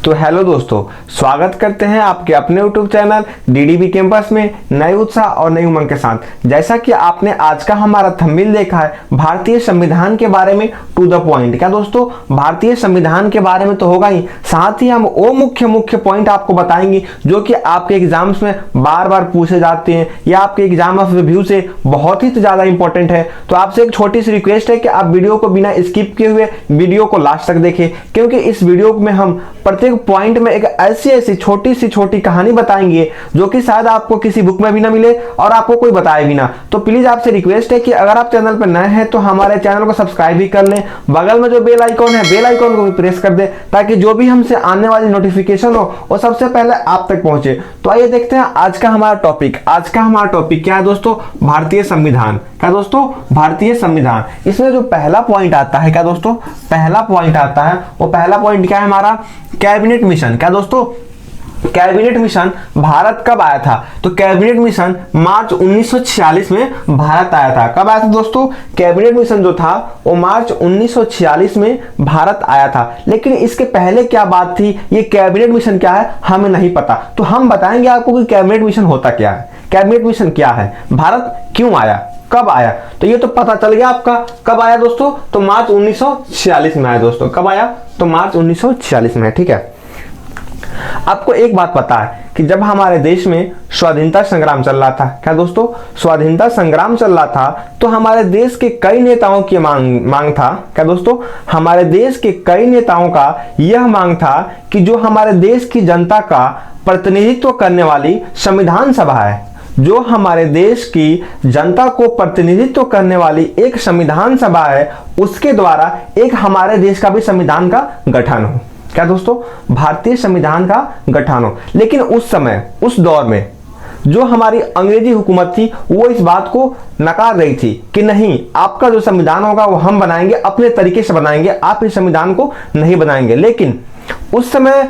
तो हेलो दोस्तों, स्वागत करते हैं आपके अपने यूट्यूब चैनल डीडीबी कैंपस में नए उत्साह और नई उमंग के साथ। जैसा कि आपने आज का हमारा थंबनेल देखा है, भारतीय संविधान के बारे में टू द पॉइंट। क्या दोस्तों, भारतीय संविधान के बारे में तो होगा ही, साथ ही हम वो मुख्य पॉइंट आपको बताएंगे जो कि आपके एग्जाम्स में बार बार पूछे जाते हैं या आपके एग्जाम ऑफ रिव्यू से बहुत ही ज्यादा इंपॉर्टेंट है। तो आपसे एक छोटी सी रिक्वेस्ट है कि आप वीडियो को बिना स्किप किए हुए वीडियो को लास्ट तक देखें, क्योंकि इस वीडियो में हम प्रत्येक पॉइंट में एक ऐसी छोटी कहानी बताएंगे जो कि शायद आपको किसी बुक में भी ना मिले और आपको कोई बताए भी ना। तो प्लीज आपसे रिक्वेस्ट है कि अगर आप चैनल पर नए हैं तो हमारे चैनल को सब्सक्राइब भी कर लें, बगल में जो बेल आइकॉन है बेल आइकॉन को भी प्रेस कर दें ताकि जो भी हमसे आने वाली नोटिफिकेशन हो वो सबसे पहले आप तक पहुंचे। तो आइए देखते हैं आज का हमारा टॉपिक। आज का हमारा टॉपिक क्या है दोस्तों? भारतीय संविधान। क्या दोस्तों? भारतीय संविधान। इसमें जो पहला पॉइंट आता है, क्या दोस्तों पहला पॉइंट आता है, वो पहला पॉइंट क्या है हमारा? Cabinet mission. क्या दोस्तों? कैबिनेट मिशन भारत कब आया था? तो कैबिनेट मिशन मार्च 1946 में भारत आया था। कब आया था दोस्तों? कैबिनेट मिशन जो था वो मार्च 1946 में भारत आया था। लेकिन इसके पहले क्या बात थी, ये कैबिनेट मिशन क्या है हमें नहीं पता। तो हम बताएंगे आपको कि कैबिनेट मिशन होता क्या है, कैबिनेट मिशन क्या है, भारत क्यों आया, कब आया। तो ये तो पता चल गया आपका। कब आया दोस्तों? तो मार्च 1946 में आया दोस्तों। कब आया? तो मार्च 1946 में। ठीक है, आपको एक बात पता है कि जब हमारे देश में स्वाधीनता संग्राम चल रहा था, क्या दोस्तों स्वाधीनता संग्राम चल रहा था, तो हमारे देश के कई नेताओं की मांग था। क्या दोस्तों? हमारे देश के कई नेताओं का यह मांग था कि जो हमारे देश की जनता का प्रतिनिधित्व करने वाली संविधान सभा है, जो हमारे देश की जनता को प्रतिनिधित्व करने वाली एक संविधान सभा है, उसके द्वारा एक हमारे देश का भी संविधान का गठन हो। क्या दोस्तों? भारतीय संविधान का गठन हो। लेकिन उस समय, उस दौर में जो हमारी अंग्रेजी हुकूमत थी वो इस बात को नकार रही थी कि नहीं, आपका जो संविधान होगा वो हम बनाएंगे, अपने तरीके से बनाएंगे, आप इस संविधान को नहीं बनाएंगे। लेकिन उस समय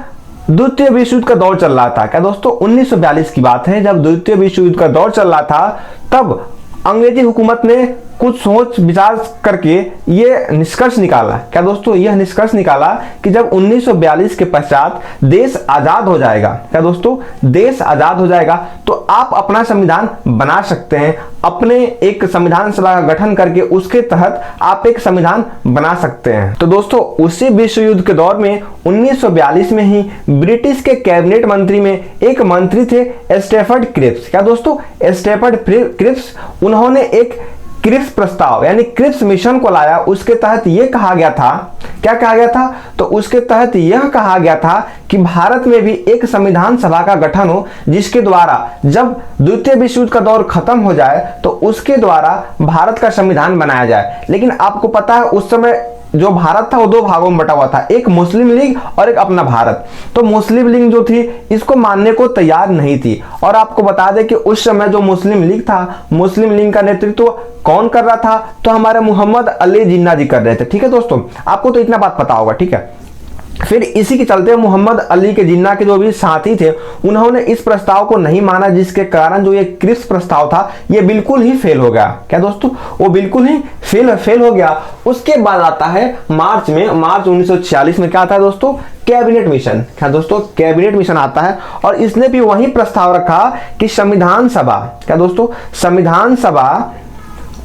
द्वितीय विश्व युद्ध का दौर चल रहा था। क्या दोस्तों? 1942 की बात है, जब द्वितीय विश्व युद्ध का दौर चल रहा था, तब अंग्रेजी हुकूमत ने कुछ सोच विचार करके ये निष्कर्ष निकाला। क्या दोस्तों? यह निष्कर्ष निकाला कि जब 1942 के पश्चात देश आजाद हो जाएगा, क्या दोस्तों देश आजाद हो जाएगा, तो आप अपना संविधान बना सकते हैं, अपने एक संविधान सभा का गठन करके उसके तहत आप एक संविधान बना सकते हैं। तो दोस्तों उसी विश्व युद्ध के दौर में 1942 में ही ब्रिटिश के कैबिनेट मंत्री में एक मंत्री थे स्टैफर्ड क्रिप्स। क्या दोस्तों? स्टैफर्ड क्रिप्स, उन्होंने एक क्रिप्स प्रस्ताव यानी क्रिप्स मिशन को लाया। उसके तहत यह कहा गया था, क्या कहा गया था? तो उसके तहत यह कहा गया था कि भारत में भी एक संविधान सभा का गठन हो, जिसके द्वारा जब द्वितीय विश्व युद्ध का दौर खत्म हो जाए तो उसके द्वारा भारत का संविधान बनाया जाए। लेकिन आपको पता है उस समय जो भारत था वो दो भागों में बटा हुआ था, एक मुस्लिम लीग और एक अपना भारत। तो मुस्लिम लीग जो थी इसको मानने को तैयार नहीं थी। और आपको बता दें कि उस समय जो मुस्लिम लीग था, मुस्लिम लीग का नेतृत्व कौन कर रहा था? तो हमारे मोहम्मद अली जिन्ना जी कर रहे थे। ठीक है दोस्तों, आपको तो इतना बात पता होगा। ठीक है, फिर इसी के चलते मोहम्मद अली के जिन्ना के जो भी साथी थे उन्होंने इस प्रस्ताव को नहीं माना, जिसके कारण जो ये क्रिप्स प्रस्ताव था ये बिल्कुल ही फेल हो गया। क्या दोस्तों? वो बिल्कुल ही फेल हो गया। उसके बाद आता है मार्च 1946 में क्या आता है दोस्तों? Cabinet mission. क्या दोस्तों? कैबिनेट मिशन आता है और इसने भी वही प्रस्ताव रखा कि संविधान सभा, क्या दोस्तों संविधान सभा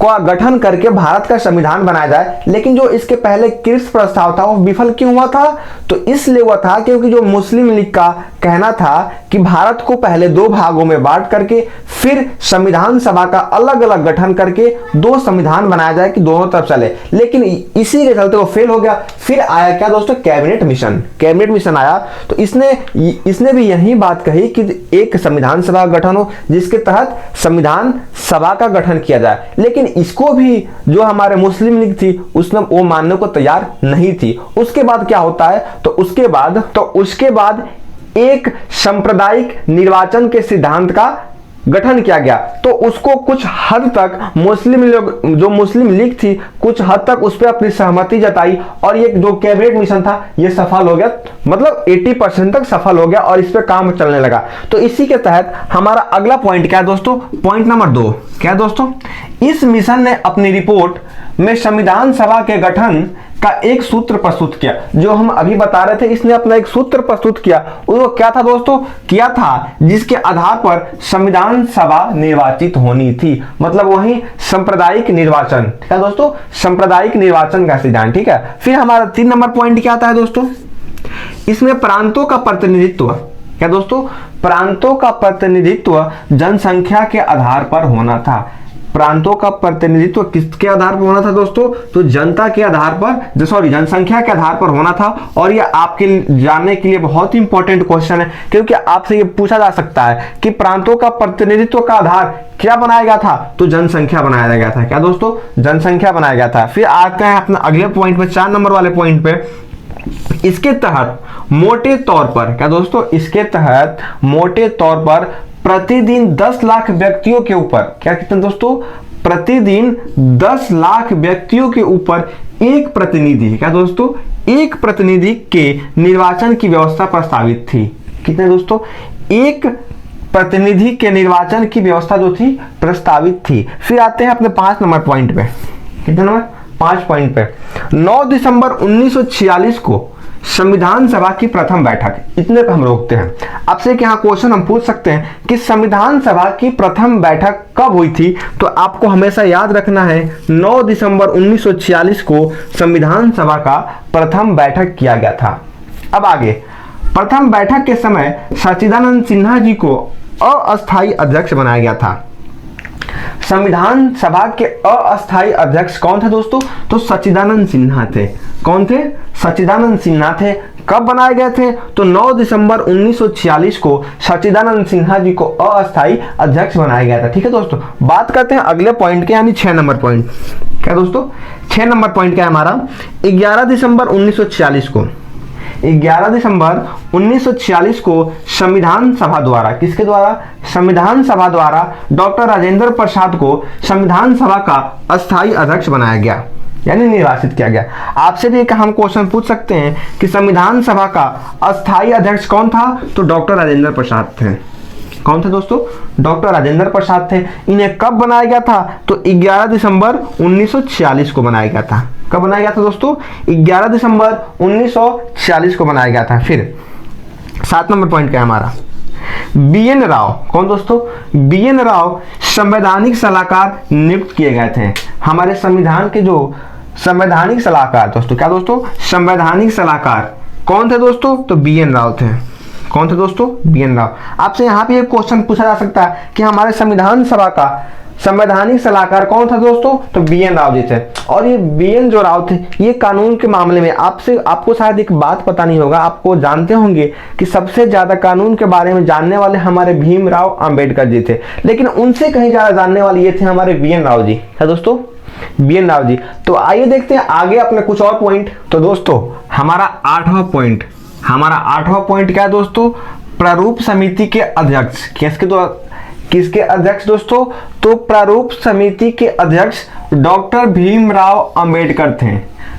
का गठन करके भारत का संविधान बनाया जाए। लेकिन जो इसके पहले क्रिप्स प्रस्ताव था वो विफल क्यों हुआ था? तो इसलिए हुआ था क्योंकि जो मुस्लिम लीग का कहना था कि भारत को पहले दो भागों में बांट करके फिर संविधान सभा का अलग अलग गठन करके दो संविधान बनाया जाए कि दोनों तरफ चले। लेकिन इसी के चलते वो फेल हो गया। फिर आया क्या दोस्तों? Cabinet mission. कैबिनेट मिशन आया तो इसने भी यही बात कही कि एक संविधान सभा का गठन हो, जिसके तहत संविधान सभा का गठन किया जाए। लेकिन इसको भी जो हमारे मुस्लिम लीग थी उसने वो मानने को तैयार नहीं थी। उसके बाद क्या होता है? तो उसके बाद एक सांप्रदायिक निर्वाचन के सिद्धांत का गठन किया गया। तो उसको कुछ हद तक मुस्लिम लीग थी कुछ हद तक उस पर अपनी सहमति जताई और ये जो कैबिनेट मिशन था ये सफल हो गया, मतलब 80% तक सफल हो गया और इस पे काम चलने लगा। तो इसी के तहत हमारा अगला पॉइंट क्या है दोस्तों? पॉइंट नंबर 2 क्या है दोस्तों? इस मिशन ने अपनी रिपोर्ट में संविधान सभा के गठन का एक सूत्र प्रस्तुत किया। जो हम अभी बता रहे थे, इसने अपना एक सूत्र प्रस्तुत किया। वो क्या था दोस्तों? किया था जिसके आधार पर संविधान सभा निर्वाचित होनी थी। मतलब वही सांप्रदायिक निर्वाचन, क्या दोस्तों? सांप्रदायिक निर्वाचन का सिद्धांत। ठीक है, फिर हमारा 3 नंबर पॉइंट क्या आता है दोस्तों? इसमें प्रांतों का प्रतिनिधित्व, क्या दोस्तों? प्रांतों का प्रतिनिधित्व जनसंख्या के आधार पर होना था। प्रांतों का प्रतिनिधित्व किसके आधार पर होना था दोस्तों? तो जनता के आधार पर, जनसंख्या के आधार पर होना था। और ये आपके जानने के लिए बहुत ही इंपॉर्टेंट क्वेश्चन है, क्योंकि आपसे ये पूछा जा सकता है कि प्रांतों का प्रतिनिधित्व का आधार क्या बनाया गया था? तो जनसंख्या बनाया गया था। क्या दोस्तों? जनसंख्या बनाया गया था। फिर आते हैं अपना अगले पॉइंट पे, 4 नंबर वाले पॉइंट पे। इसके तहत मोटे तौर पर, क्या दोस्तों? इसके तहत मोटे तौर पर प्रतिदिन 10 लाख व्यक्तियों के ऊपर, क्या कहते हैं दोस्तों? प्रतिदिन 10 लाख व्यक्तियों के ऊपर एक प्रतिनिधि, क्या दोस्तों? एक प्रतिनिधि के निर्वाचन की व्यवस्था प्रस्तावित थी। कितने दोस्तों? एक प्रतिनिधि के निर्वाचन की व्यवस्था जो थी प्रस्तावित थी। फिर आते हैं अपने 5 नंबर पॉइंट पे। कितने नंबर? 5 पॉइंट पे। 9 दिसंबर 1946 को संविधान सभा की प्रथम बैठक, इतने पे हम रोकते हैं। आपसे यहाँ क्वेश्चन हम पूछ सकते हैं कि संविधान सभा की प्रथम बैठक कब हुई थी? तो आपको हमेशा याद रखना है 9 दिसंबर 1946 को संविधान सभा का प्रथम बैठक किया गया था। अब आगे, प्रथम बैठक के समय सच्चिदानंद सिन्हा जी को अस्थायी अध्यक्ष बनाया गया था। संविधान सभा के अस्थायी अध्यक्ष कौन थे दोस्तों? तो सच्चिदानंद सिन्हा थे। कौन थे? सच्चिदानंद सिन्हा थे। कब बनाए गए थे? तो 9 दिसंबर 1946 को सच्चिदानंद सिन्हा जी को अस्थायी अध्यक्ष बनाया गया था। ठीक है दोस्तों, बात करते हैं अगले पॉइंट के, यानी 6 नंबर पॉइंट। क्या दोस्तों? 6 नंबर पॉइंट क्या है हमारा? 11 दिसंबर 1946 को, 11 दिसंबर 1946 को संविधान सभा द्वारा, किसके द्वारा? संविधान सभा द्वारा डॉक्टर राजेंद्र प्रसाद को संविधान सभा का अस्थायी अध्यक्ष बनाया गया, यानी निर्वाचित किया गया। आपसे भी एक हम क्वेश्चन पूछ सकते हैं कि संविधान सभा का अस्थायी अध्यक्ष कौन था? तो डॉक्टर राजेंद्र प्रसाद थे। कौन थे दोस्तों? डॉक्टर राजेंद्र प्रसाद थे। इन्हें कब बनाया गया था? तो 11 दिसंबर 1946 को बनाया गया था। कब बनाया गया था दोस्तों? 11 दिसंबर 1946 को बनाया गया था। फिर 7 नंबर पॉइंट क्या है हमारा? BN राव। कौन दोस्तों? BN राव संवैधानिक सलाहकार नियुक्त किए गए थे। हमारे संविधान के जो संवैधानिक सलाहकार दोस्तों, क्या दोस्तों? संवैधानिक सलाहकार कौन थे दोस्तों? तो BN राव थे। कौन थे दोस्तों? BN राव। आपसे यहाँ पे एक क्वेश्चन पूछा जा सकता है कि हमारे संविधान सभा का संवैधानिक सलाहकार कौन था दोस्तों? तो BN राव जी थे। और ये BN जो राव थे, ये कानून के मामले में आपको शायद एक बात पता नहीं होगा, आपको जानते होंगे कि सबसे ज्यादा कानून के बारे में जानने वाले हमारे भीमराव अंबेडकर जी थे, लेकिन उनसे कहीं ज्यादा जानने वाले ये थे हमारे BN राव जी। है दोस्तों? BN राव जी। तो आइए देखते हैं आगे अपने कुछ और पॉइंट। तो दोस्तों हमारा 8वां पॉइंट, क्या है दोस्तों? प्रारूप समिति के अध्यक्ष, किसके अध्यक्ष दोस्तों? तो प्रारूप समिति के अध्यक्ष डॉक्टर भीमराव अंबेडकर थे।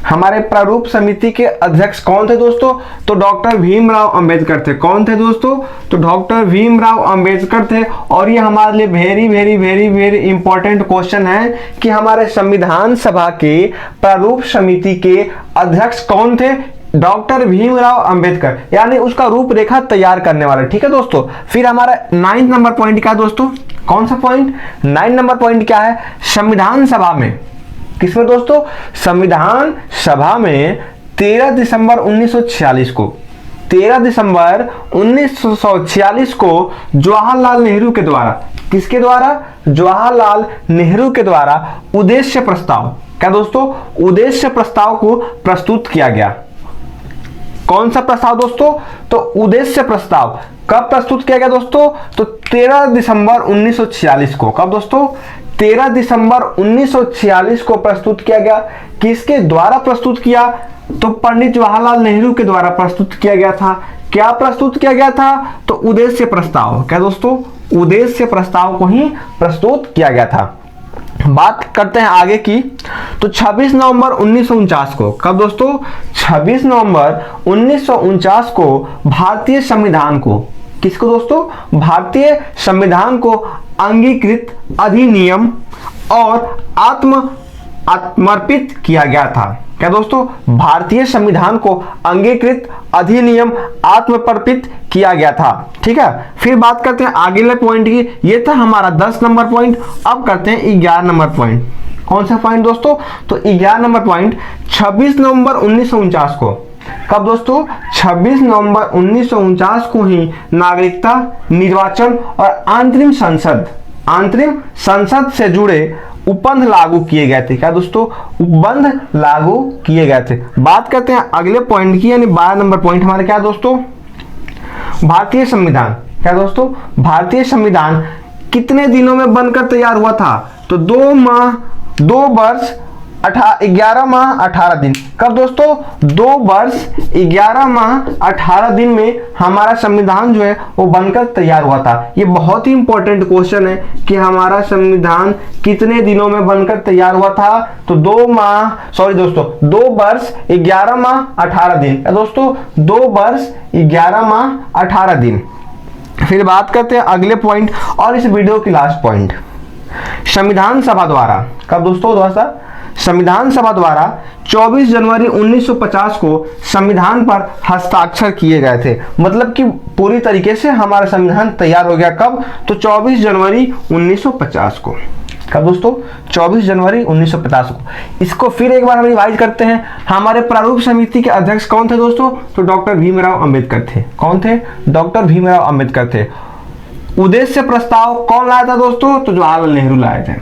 हमारे प्रारूप समिति के अध्यक्ष कौन थे दोस्तों? तो डॉक्टर भीमराव अंबेडकर थे। कौन थे दोस्तों? तो डॉक्टर भीमराव अंबेडकर थे। और ये हमारे लिए very very very very important question है कि हमारे संविधान सभा के प्रारूप समिति के अध्यक्ष कौन थे? डॉक्टर भीमराव अंबेडकर, यानी उसका रूपरेखा तैयार करने वाले। ठीक है दोस्तों। फिर हमारा 9 नंबर पॉइंट क्या है दोस्तों? कौन सा पॉइंट? 9 नंबर पॉइंट क्या है? संविधान सभा में, किसमें दोस्तों? संविधान सभा में 13 दिसंबर 1946 को, 13 दिसंबर 1946 को जवाहरलाल नेहरू के द्वारा, किसके द्वारा? जवाहरलाल नेहरू के द्वारा उद्देश्य प्रस्ताव, क्या दोस्तों? उद्देश्य प्रस्ताव को प्रस्तुत किया गया। कौन सा प्रस्ताव दोस्तों? तो उद्देश्य प्रस्ताव कब प्रस्तुत किया गया दोस्तों? तो 13 दिसंबर 1946 को। कब दोस्तों? 13 दिसंबर 1946 को प्रस्तुत किया गया। किसके द्वारा प्रस्तुत किया? तो पंडित जवाहरलाल नेहरू के द्वारा प्रस्तुत किया गया था। क्या प्रस्तुत किया गया था? तो उद्देश्य प्रस्ताव। क्या दोस्तों? उद्देश्य प्रस्ताव को ही प्रस्तुत किया गया था। बात करते हैं आगे की। तो 26 नवंबर 1949 को, कब दोस्तों? 26 नवंबर 1949 को भारतीय संविधान को, किसको दोस्तों? भारतीय संविधान को अंगीकृत अधिनियम और आत्मर्पित किया गया था। क्या दोस्तों, भारतीय संविधान को अंगीकृत अधिनियम आत्मप्रपित किया गया था। ठीक है, फिर बात करते हैं अगले पॉइंट की। ये था हमारा 10 नंबर पॉइंट। अब करते हैं 11 नंबर पॉइंट। कौन सा पॉइंट दोस्तों, तो 11 नंबर पॉइंट 26 नवंबर 1949 को, कब दोस्तों, 26 नवंबर 1949 को ही नागरिकता, निर्वाचन और आंतरिम संसद से जुड़े उपबंध लागू किए गए थे। क्या दोस्तों, उपबंध लागू किए गए थे। बात करते हैं अगले पॉइंट की, यानी 12 नंबर पॉइंट हमारे क्या दोस्तों, भारतीय संविधान। क्या दोस्तों, भारतीय संविधान कितने दिनों में बनकर तैयार हुआ था, तो 2 वर्ष 11 माह 18 दिन। कब दोस्तों, 2 वर्ष 11 माह 18 दिन में हमारा संविधान जो है वो बनकर तैयार हुआ था। ये बहुत ही इंपॉर्टेंट क्वेश्चन है कि हमारा संविधान कितने दिनों में बनकर तैयार हुआ था, तो 2 वर्ष 11 माह 18 दिन। दोस्तों 2 वर्ष 11 माह 18 दिन। फिर बात करते हैं अगले पॉइंट और इस वीडियो की लास्ट पॉइंट, संविधान सभा द्वारा, कब दोस्तों, संविधान सभा द्वारा 24 जनवरी 1950 को संविधान पर हस्ताक्षर किए गए थे। मतलब कि पूरी तरीके से हमारा संविधान तैयार हो गया कब, तो 24 जनवरी 1950 को। कब दोस्तों, 24 जनवरी 1950 को। इसको फिर एक बार हम रिवाइज करते हैं। हमारे प्रारूप समिति के अध्यक्ष कौन थे दोस्तों, तो डॉक्टर भीमराव अंबेडकर थे। कौन थे, डॉक्टर भीमराव अंबेडकर थे। उद्देश्य प्रस्ताव कौन लाया था दोस्तों, तो जवाहरलाल नेहरू लाए थे।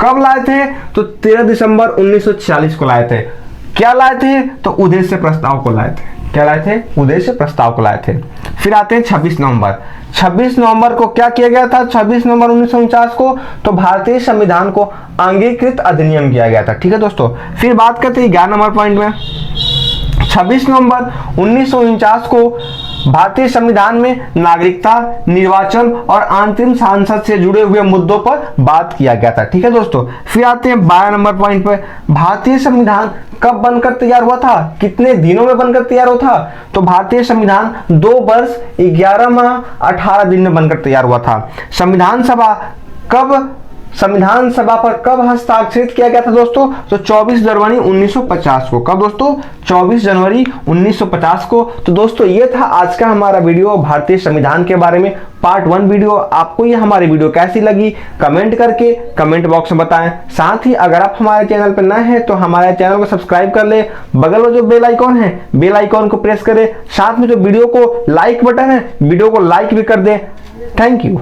कब लाए थे, तो 13 दिसंबर 1946 को लाए थे। क्या लाए थे, तो उद्देश्य प्रस्ताव को लाए थे। क्या लाए थे, उद्देश्य प्रस्ताव को लाए थे। फिर आते हैं 26 नवंबर। 26 नवंबर को क्या किया गया था, 26 नवंबर 1949 को, तो भारतीय संविधान को अंगीकृत अधिनियम किया गया था। ठीक है दोस्तों। फिर बात करते हैं 11 नंबर पॉइंट में। 26 नवंबर 1949 को भारतीय संविधान में नागरिकता, निर्वाचन और आंतरिम संसद से जुड़े हुए मुद्दों पर बात किया गया था। ठीक है दोस्तों। फिर आते हैं 12 नंबर पॉइंट पर। भारतीय संविधान कब बनकर तैयार हुआ था, कितने दिनों में बनकर तैयार हुआ था, तो भारतीय संविधान 2 वर्ष 11 माह 18 दिन में बनकर तैयार हुआ था। संविधान सभा पर कब हस्ताक्षरित किया गया था दोस्तों, तो 24 जनवरी 1950 को। कब दोस्तों, 24 जनवरी 1950 को। तो दोस्तों ये था आज का हमारा वीडियो भारतीय संविधान के बारे में, पार्ट 1 वीडियो। आपको ये हमारी वीडियो कैसी लगी कमेंट करके कमेंट बॉक्स में बताएं। साथ ही अगर आप हमारे चैनल पर नए हैं तो हमारे चैनल को सब्सक्राइब कर ले, बगल में जो बेल आइकॉन है बेल आइकॉन को प्रेस करें। साथ में जो वीडियो को लाइक बटन है वीडियो को लाइक भी कर दें। Thank you.